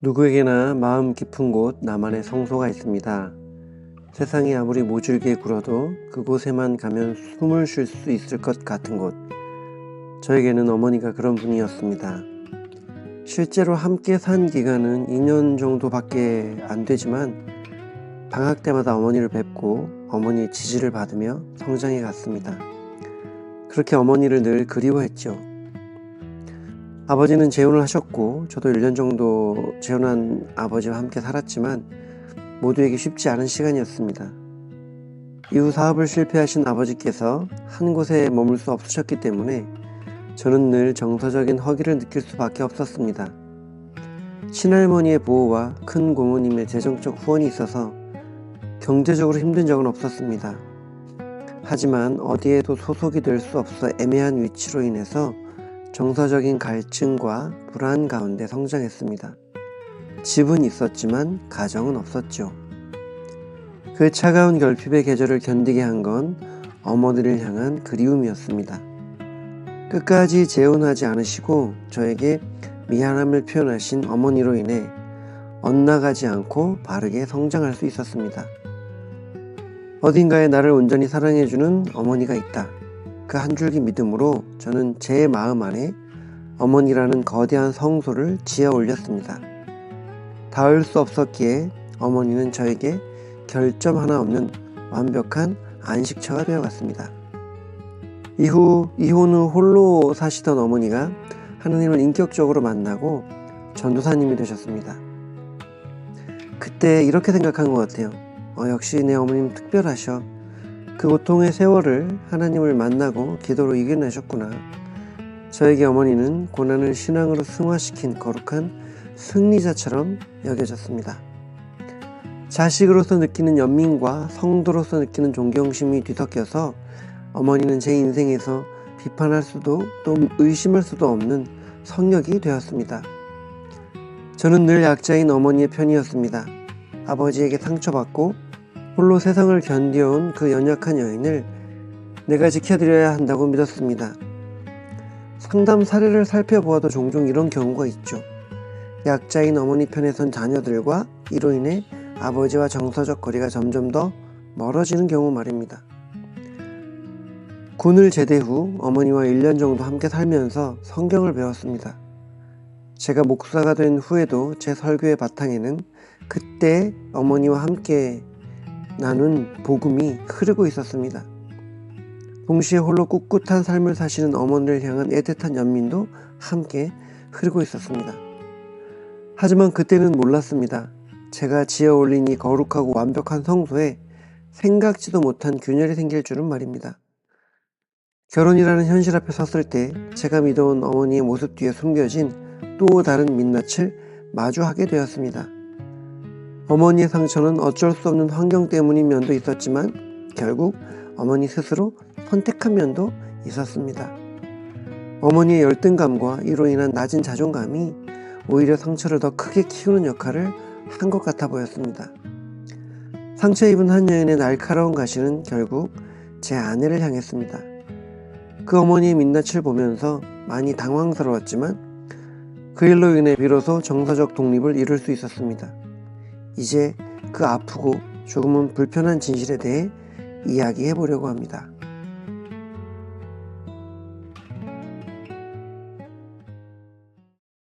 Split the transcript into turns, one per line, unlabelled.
누구에게나 마음 깊은 곳 나만의 성소가 있습니다. 세상이 아무리 모질게 굴어도 그곳에만 가면 숨을 쉴 수 있을 것 같은 곳. 저에게는 어머니가 그런 분이었습니다. 실제로 함께 산 기간은 2년 정도밖에 안 되지만 방학 때마다 어머니를 뵙고 어머니의 지지를 받으며 성장해 갔습니다. 그렇게 어머니를 늘 그리워했죠. 아버지는 재혼을 하셨고 저도 1년 정도 재혼한 아버지와 함께 살았지만 모두에게 쉽지 않은 시간이었습니다. 이후 사업을 실패하신 아버지께서 한 곳에 머물 수 없으셨기 때문에 저는 늘 정서적인 허기를 느낄 수밖에 없었습니다. 친할머니의 보호와 큰 고모님의 재정적 후원이 있어서 경제적으로 힘든 적은 없었습니다. 하지만 어디에도 소속이 될 수 없어 애매한 위치로 인해서 정서적인 갈증과 불안 가운데 성장했습니다. 집은 있었지만 가정은 없었죠. 그 차가운 결핍의 계절을 견디게 한 건 어머니를 향한 그리움이었습니다. 끝까지 재혼하지 않으시고 저에게 미안함을 표현하신 어머니로 인해 엇나가지 않고 바르게 성장할 수 있었습니다. 어딘가에 나를 온전히 사랑해주는 어머니가 있다. 그 한 줄기 믿음으로 저는 제 마음 안에 어머니라는 거대한 성소를 지어 올렸습니다. 닿을 수 없었기에 어머니는 저에게 결점 하나 없는 완벽한 안식처가 되어갔습니다. 이후 이혼 후 홀로 사시던 어머니가 하나님을 인격적으로 만나고 전도사님이 되셨습니다. 그때 이렇게 생각한 것 같아요. 역시 내 어머님 특별하셔. 그 고통의 세월을 하나님을 만나고 기도로 이겨내셨구나. 저에게 어머니는 고난을 신앙으로 승화시킨 거룩한 승리자처럼 여겨졌습니다. 자식으로서 느끼는 연민과 성도로서 느끼는 존경심이 뒤섞여서 어머니는 제 인생에서 비판할 수도 또 의심할 수도 없는 성역이 되었습니다. 저는 늘 약자인 어머니의 편이었습니다. 아버지에게 상처받고 홀로 세상을 견뎌온 그 연약한 여인을 내가 지켜드려야 한다고 믿었습니다. 상담 사례를 살펴보아도 종종 이런 경우가 있죠. 약자인 어머니 편에 선 자녀들과 이로 인해 아버지와 정서적 거리가 점점 더 멀어지는 경우 말입니다. 군을 제대 후 어머니와 1년 정도 함께 살면서 성경을 배웠습니다. 제가 목사가 된 후에도 제 설교의 바탕에는 그때 어머니와 함께 나눈 복음이 흐르고 있었습니다. 동시에 홀로 꿋꿋한 삶을 사시는 어머니를 향한 애틋한 연민도 함께 흐르고 있었습니다. 하지만 그때는 몰랐습니다. 제가 지어 올린 이 거룩하고 완벽한 성소에 생각지도 못한 균열이 생길 줄은 말입니다. 결혼이라는 현실 앞에 섰을 때 제가 믿어온 어머니의 모습 뒤에 숨겨진 또 다른 민낯을 마주하게 되었습니다. 어머니의 상처는 어쩔 수 없는 환경 때문인 면도 있었지만 결국 어머니 스스로 선택한 면도 있었습니다. 어머니의 열등감과 이로 인한 낮은 자존감이 오히려 상처를 더 크게 키우는 역할을 한 것 같아 보였습니다. 상처 입은 한 여인의 날카로운 가시는 결국 제 아내를 향했습니다. 그 어머니의 민낯을 보면서 많이 당황스러웠지만 그 일로 인해 비로소 정서적 독립을 이룰 수 있었습니다. 이제 그 아프고 조금은 불편한 진실에 대해 이야기해 보려고 합니다.